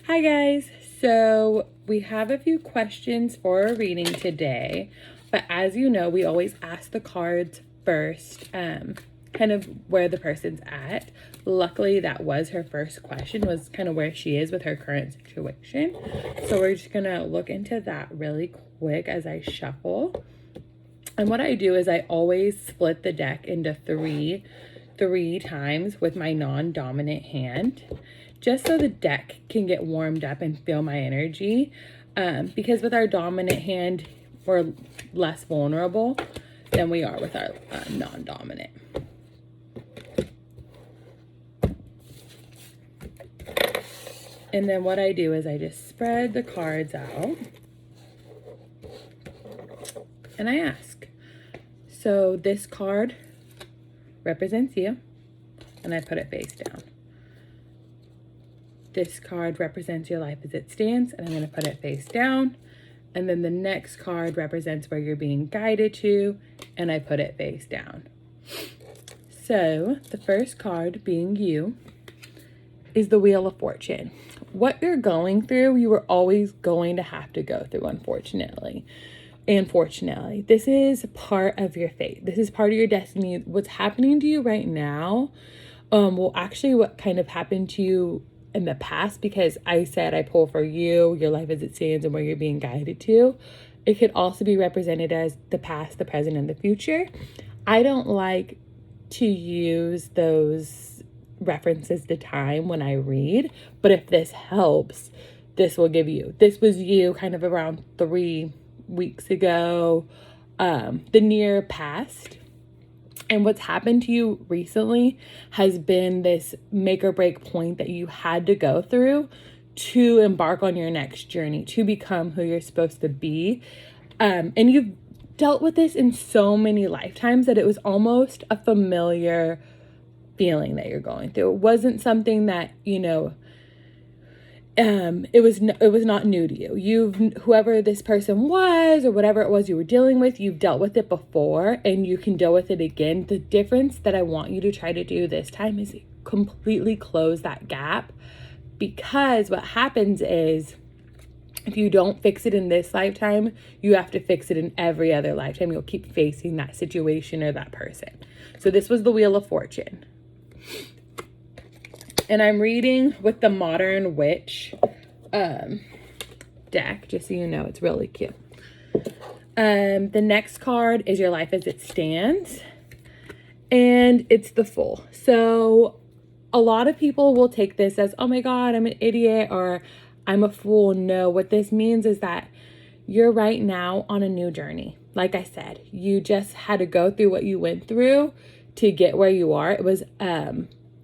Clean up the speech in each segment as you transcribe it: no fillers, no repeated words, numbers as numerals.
Hi guys, so we have a few questions for a reading today, but as you know, we always ask the cards first, kind of where the person's at. Luckily, that was her first question, was kind of where she is with her current situation. So we're just gonna look into that really quick as I shuffle. And what I do is I always split the deck into three times with my non-dominant hand, just so the deck can get warmed up and feel my energy. Because with our dominant hand, we're less vulnerable than we are with our non-dominant. And then what I do is I just spread the cards out and I ask. So this card represents you, and I put it face down. This card represents your life as it stands, and I'm going to put it face down. And then the next card represents where you're being guided to, and I put it face down. So the first card, being you, is the Wheel of Fortune. What you're going through, you are always going to have to go through, unfortunately. And fortunately, this is part of your fate. This is part of your destiny. What's happening to you right now, well, actually what kind of happened to you in the past, because I said I pull for you, your life as it stands, and where you're being guided to. It could also be represented as the past, the present, and the future. I don't like to use those references to time when I read, but if this helps, this will give you. This was you kind of around 3 weeks ago, the near past. And what's happened to you recently has been this make or break point that you had to go through to embark on your next journey, to become who you're supposed to be. And you've dealt with this in so many lifetimes that it was almost a familiar feeling that you're going through. It wasn't something that, it was not new to you. Whoever this person was or whatever it was you were dealing with, you've dealt with it before and you can deal with it again. The difference that I want you to try to do this time is completely close that gap, because what happens is if you don't fix it in this lifetime, you have to fix it in every other lifetime. You'll keep facing that situation or that person. So this was the Wheel of Fortune. And I'm reading with the Modern Witch deck, just so you know, it's really cute. The next card is your life as it stands, and it's the Fool. So a lot of people will take this as, oh my God, I'm an idiot, or I'm a fool. No, what this means is that you're right now on a new journey. Like I said, you just had to go through what you went through to get where you are. It was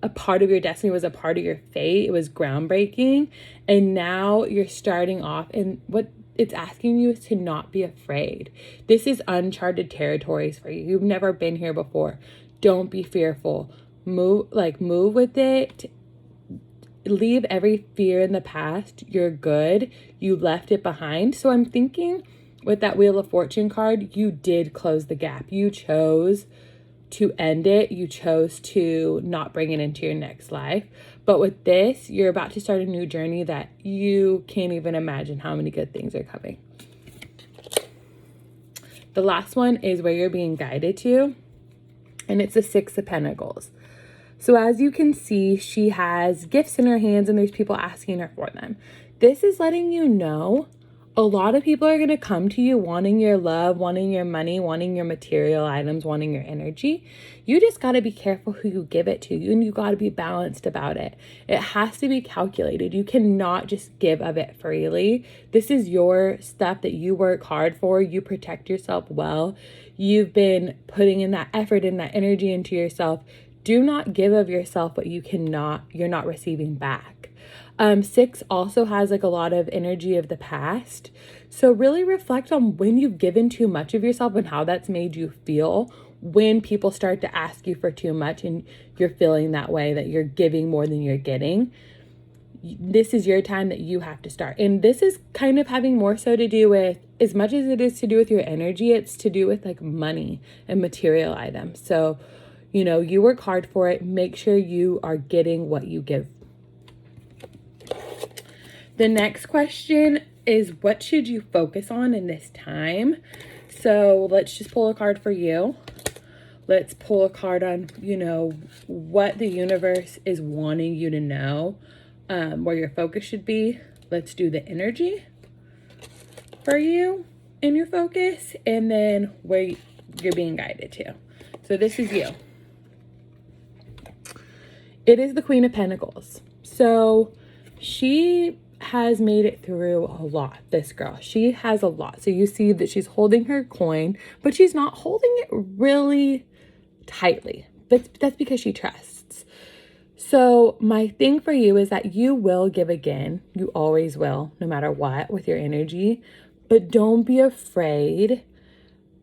a part of your destiny, was a part of your fate. It was groundbreaking. And now you're starting off, and what it's asking you is to not be afraid. This is uncharted territories for you. You've never been here before. Don't be fearful. Move with it. Leave every fear in the past. You're good. You left it behind. So I'm thinking with that Wheel of Fortune card, you did close the gap. You chose to end it. You chose to not bring it into your next life. But with this, you're about to start a new journey that you can't even imagine how many good things are coming. The last one is where you're being guided to, and it's the Six of Pentacles. So as you can see, she has gifts in her hands and there's people asking her for them. This is letting you know a lot of people are going to come to you wanting your love, wanting your money, wanting your material items, wanting your energy. You just got to be careful who you give it to, and you got to be balanced about it. It has to be calculated. You cannot just give of it freely. This is your stuff that you work hard for. You protect yourself well. You've been putting in that effort and that energy into yourself. Do not give of yourself what you're not receiving back. 6 also has like a lot of energy of the past. So really reflect on when you've given too much of yourself and how that's made you feel when people start to ask you for too much and you're feeling that way, that you're giving more than you're getting. This is your time that you have to start. And this is kind of having more so to do with, as much as it is to do with your energy, it's to do with like money and material items. So, you work hard for it. Make sure you are getting what you give. The next question is, what should you focus on in this time? So let's just pull a card for you. Let's pull a card on, what the universe is wanting you to know, where your focus should be. Let's do the energy for you in your focus, and then where you're being guided to. So this is you. It is the Queen of Pentacles. So she has made it through a lot, this girl. She has a lot. So you see that she's holding her coin, but she's not holding it really tightly. But that's because she trusts. So my thing for you is that you will give again. You always will, no matter what, with your energy. But don't be afraid,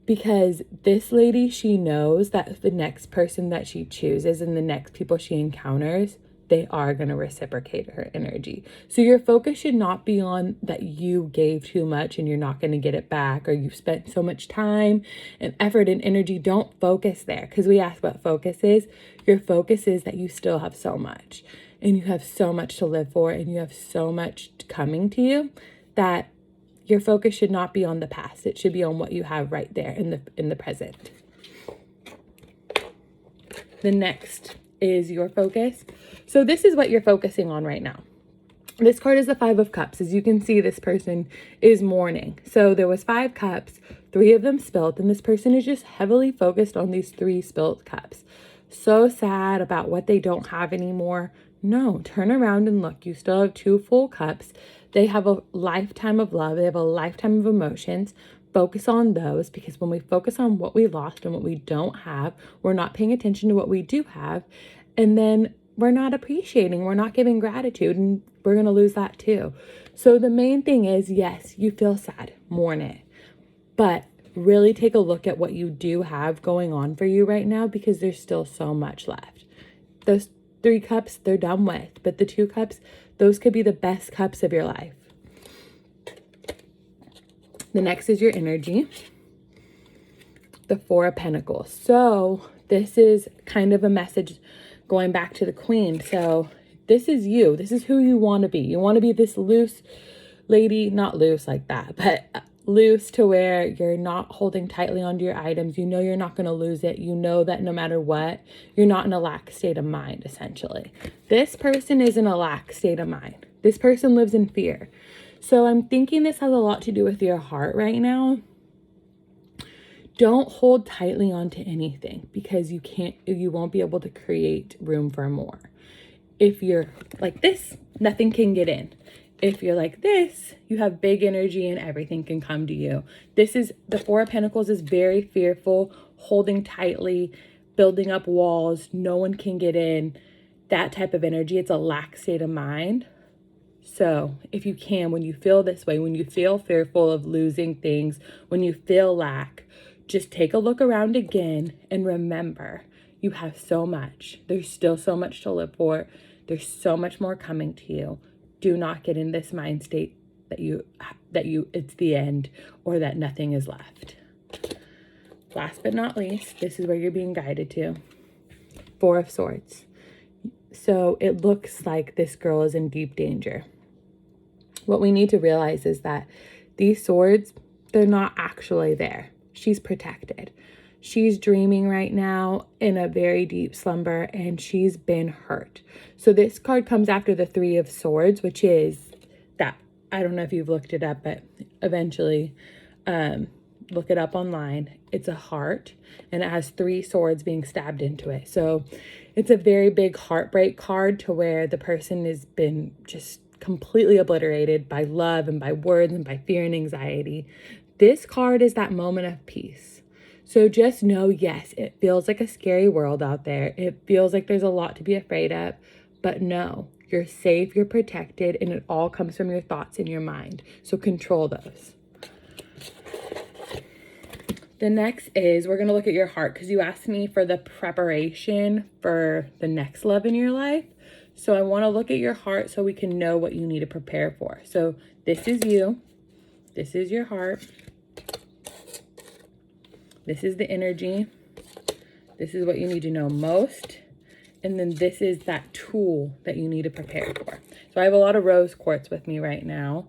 because this lady, she knows that the next person that she chooses and the next people she encounters, they are going to reciprocate her energy. So your focus should not be on that you gave too much and you're not going to get it back, or you've spent so much time and effort and energy. Don't focus there, because we asked what focus is. Your focus is that you still have so much, and you have so much to live for, and you have so much coming to you, that your focus should not be on the past. It should be on what you have right there in the present. The next is your focus. So this is what you're focusing on right now. This card is the 5 of Cups. As you can see, this person is mourning. So there was 5 cups, 3 of them spilled, and this person is just heavily focused on these 3 spilled cups. So sad about what they don't have anymore. No, turn around and look. You still have 2 full cups. They have a lifetime of love. They have a lifetime of emotions. Focus on those, because when we focus on what we lost and what we don't have, we're not paying attention to what we do have. And then we're not appreciating, we're not giving gratitude, and we're going to lose that too. So the main thing is, yes, you feel sad, mourn it, but really take a look at what you do have going on for you right now, because there's still so much left. Those 3 cups, they're done with, but the 2 cups, those could be the best cups of your life. The next is your energy, the 4 of Pentacles. So this is kind of a message going back to the Queen. So this is you. This is who you want to be. You want to be this loose lady, not loose like that, but loose to where you're not holding tightly onto your items. You know you're not going to lose it. You know that no matter what, you're not in a lax state of mind, essentially. This person is in a lax state of mind. This person lives in fear. So I'm thinking this has a lot to do with your heart right now. Don't hold tightly onto anything, because you won't be able to create room for more. If you're like this, nothing can get in. If you're like this, you have big energy and everything can come to you. This is the 4 of Pentacles is very fearful, holding tightly, building up walls. No one can get in. That type of energy. It's a lax state of mind. So if you can, when you feel this way, when you feel fearful of losing things, when you feel lack, just take a look around again and remember, you have so much. There's still so much to live for. There's so much more coming to you. Do not get in this mind state that it's the end, or that nothing is left. Last but not least, this is where you're being guided to. 4 of Swords. So it looks like this girl is in deep danger. What we need to realize is that these swords, they're not actually there. She's protected. She's dreaming right now in a very deep slumber, and she's been hurt. So this card comes after the 3 of Swords, which is that, I don't know if you've looked it up, but eventually look it up online. It's a heart, and it has 3 swords being stabbed into it. So it's a very big heartbreak card, to where the person has been just completely obliterated by love and by words and by fear and anxiety. This card is that moment of peace. So just know, yes, it feels like a scary world out there. It feels like there's a lot to be afraid of, but no, you're safe, you're protected, and it all comes from your thoughts and your mind. So control those. The next is, we're going to look at your heart, because you asked me for the preparation for the next love in your life. So I want to look at your heart so we can know what you need to prepare for. So this is you. This is your heart. This is the energy. This is what you need to know most. And then this is that tool that you need to prepare for. So I have a lot of rose quartz with me right now,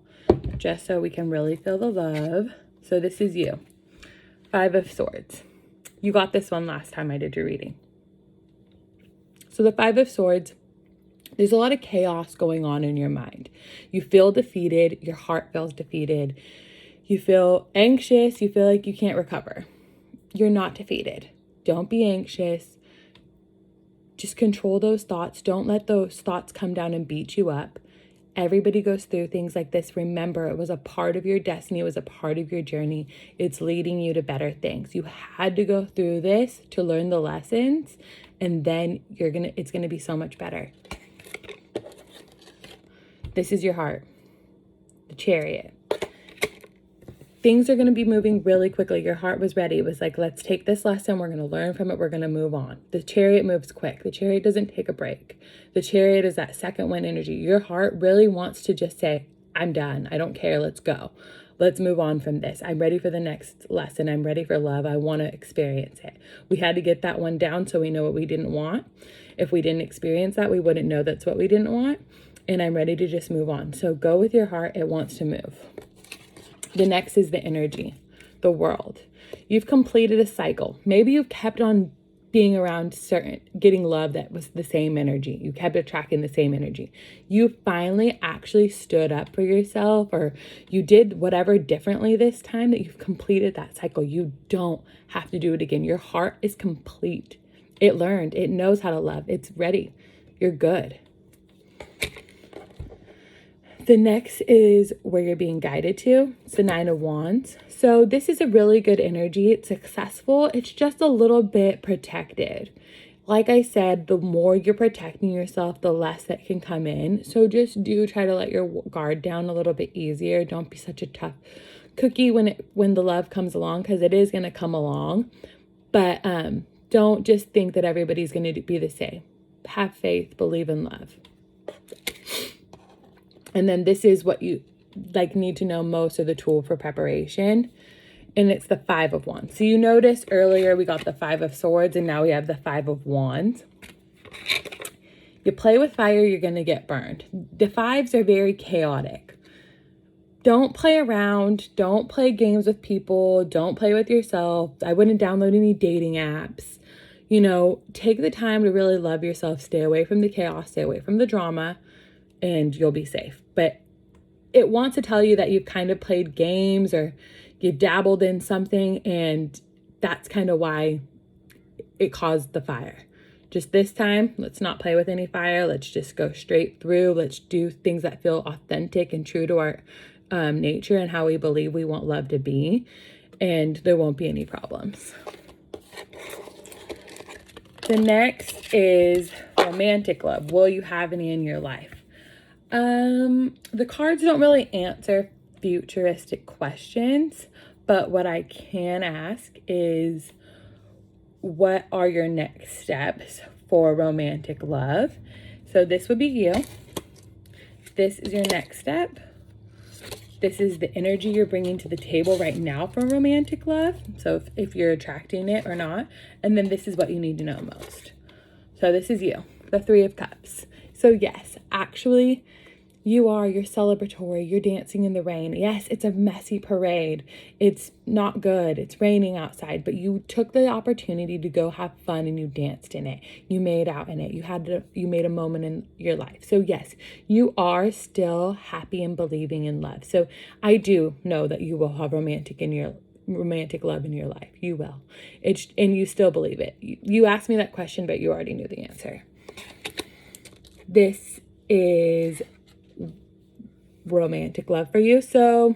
just so we can really feel the love. So this is you. 5 of Swords. You got this one last time I did your reading. So the 5 of Swords, there's a lot of chaos going on in your mind. You feel defeated. Your heart feels defeated. You feel anxious. You feel like you can't recover. You're not defeated. Don't be anxious. Just control those thoughts. Don't let those thoughts come down and beat you up. Everybody goes through things like this. Remember, it was a part of your destiny. It was a part of your journey. It's leading you to better things. You had to go through this to learn the lessons, and then it's gonna be so much better. This is your heart, the Chariot. Things are going to be moving really quickly. Your heart was ready. It was like, let's take this lesson. We're going to learn from it. We're going to move on. The Chariot moves quick. The Chariot doesn't take a break. The Chariot is that second wind energy. Your heart really wants to just say, I'm done. I don't care. Let's go. Let's move on from this. I'm ready for the next lesson. I'm ready for love. I want to experience it. We had to get that one down so we know what we didn't want. If we didn't experience that, we wouldn't know that's what we didn't want. And I'm ready to just move on. So go with your heart. It wants to move. The next is the energy, the world. You've completed a cycle. Maybe you've kept on being around getting love that was the same energy. You kept attracting the same energy. You finally actually stood up for yourself, or you did whatever differently this time, that you've completed that cycle. You don't have to do it again. Your heart is complete. It learned. It knows how to love. It's ready. You're good. The next is where you're being guided to. It's the 9 of Wands. So this is a really good energy. It's successful. It's just a little bit protected. Like I said, the more you're protecting yourself, the less that can come in. So just do try to let your guard down a little bit easier. Don't be such a tough cookie when the love comes along, because it is going to come along. But don't just think that everybody's going to be the same. Have faith, believe in love. And then this is what you need to know most of the tool for preparation. And it's the 5 of Wands. So you noticed earlier we got the 5 of Swords, and now we have the 5 of Wands. You play with fire, you're going to get burned. The 5s are very chaotic. Don't play around. Don't play games with people. Don't play with yourself. I wouldn't download any dating apps. Take the time to really love yourself. Stay away from the chaos. Stay away from the drama. And you'll be safe. But it wants to tell you that you've kind of played games, or you've dabbled in something, and that's kind of why it caused the fire. Just this time, let's not play with any fire. Let's just go straight through. Let's do things that feel authentic and true to our nature and how we believe we want love to be. And there won't be any problems. The next is romantic love. Will you have any in your life? The cards don't really answer futuristic questions, but what I can ask is, what are your next steps for romantic love? So this would be you. This is your next step. This is the energy you're bringing to the table right now for romantic love. So if you're attracting it or not. And then this is what you need to know most. So this is you, the 3 of Cups. So yes, actually, you're celebratory. You're dancing in the rain. Yes, it's a messy parade. It's not good. It's raining outside, but you took the opportunity to go have fun, and you danced in it. You made out in it. You made a moment in your life. So yes, you are still happy and believing in love. So I do know that you will have romantic love in your life. You will. And you still believe it. You asked me that question, but you already knew the answer. This is romantic love for you. So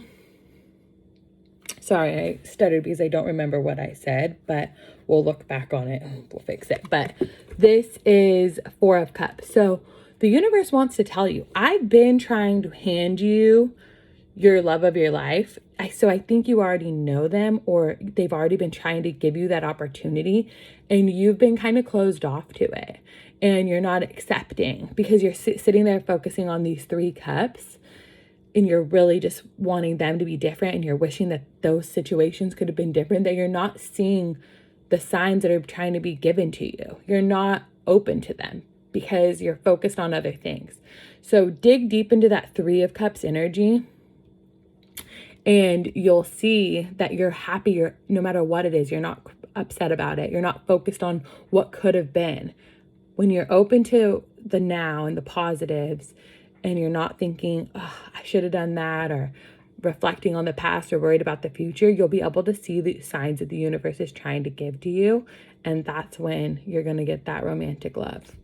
sorry, I stuttered because I don't remember what I said, but we'll look back on it and we'll fix it. But this is 4 of Cups. So the universe wants to tell you, I've been trying to hand you your love of your life. So I think you already know them, or they've already been trying to give you that opportunity, and you've been kind of closed off to it, and you're not accepting because you're sitting there focusing on these 3 cups. And you're really just wanting them to be different, and you're wishing that those situations could have been different, that you're not seeing the signs that are trying to be given to you. You're not open to them because you're focused on other things. So dig deep into that 3 of Cups energy, and you'll see that you're happier no matter what it is. You're not upset about it. You're not focused on what could have been. When you're open to the now and the positives, and you're not thinking, oh, I should have done that, or reflecting on the past or worried about the future, you'll be able to see the signs that the universe is trying to give to you. And that's when you're going to get that romantic love.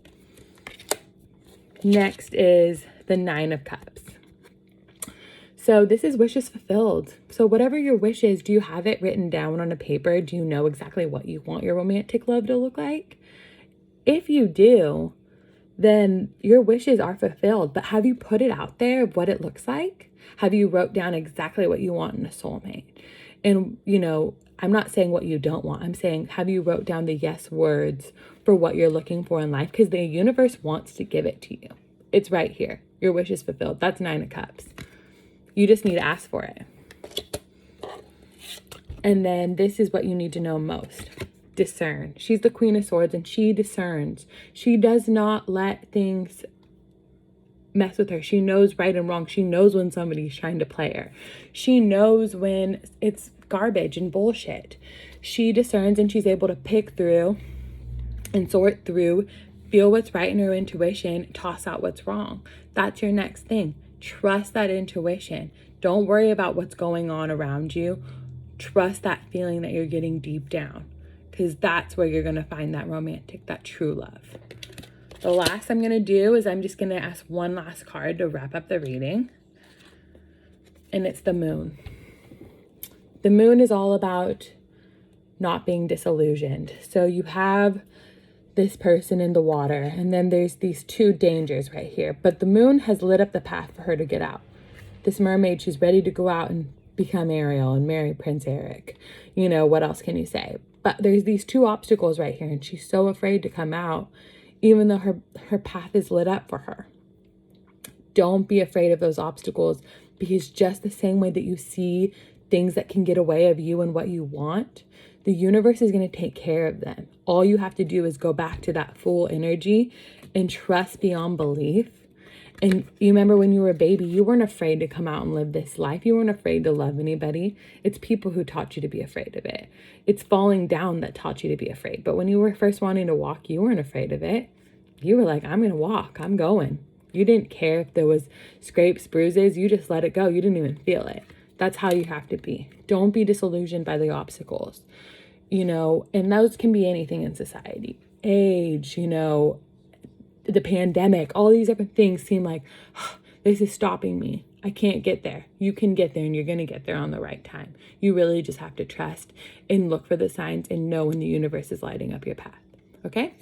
Next is the 9 of Cups. So this is wishes fulfilled. So whatever your wish is, do you have it written down on a paper? Do you know exactly what you want your romantic love to look like? If you do, then your wishes are fulfilled. But have you put it out there of what it looks like? Have you wrote down exactly what you want in a soulmate? And, you know, I'm not saying what you don't want. I'm saying, have you wrote down the yes words for what you're looking for in life? Because the universe wants to give it to you. It's right here. Your wish is fulfilled. That's 9 of Cups. You just need to ask for it. And then this is what you need to know most. Discern. She's the Queen of Swords, and she discerns. She does not let things mess with her. She knows right and wrong. She knows when somebody's trying to play her. She knows when it's garbage and bullshit. She discerns, and she's able to pick through and sort through, feel what's right in her intuition, toss out what's wrong. That's your next thing. Trust that intuition. Don't worry about what's going on around you. Trust that feeling that you're getting deep down, because that's where you're going to find that romantic, that true love. The last I'm going to do is I'm just going to ask one last card to wrap up the reading. And it's the Moon. The Moon is all about not being disillusioned. So you have this person in the water, and then there's these 2 dangers right here. But the Moon has lit up the path for her to get out. This mermaid, she's ready to go out and become Ariel and marry Prince Eric. You know, what else can you say? But there's these 2 obstacles right here, and she's so afraid to come out, even though her path is lit up for her. Don't be afraid of those obstacles, because just the same way that you see things that can get away of you and what you want, the universe is going to take care of them. All you have to do is go back to that full energy and trust beyond belief. And you remember when you were a baby, you weren't afraid to come out and live this life. You weren't afraid to love anybody. It's people who taught you to be afraid of it. It's falling down that taught you to be afraid. But when you were first wanting to walk, you weren't afraid of it. You were like, I'm going to walk. I'm going. You didn't care if there was scrapes, bruises. You just let it go. You didn't even feel it. That's how you have to be. Don't be disillusioned by the obstacles, you know, and those can be anything in society. Age, you know, the pandemic, all these different things seem like, oh, this is stopping me. I can't get there. You can get there, and you're going to get there on the right time. You really just have to trust and look for the signs and know when the universe is lighting up your path. Okay?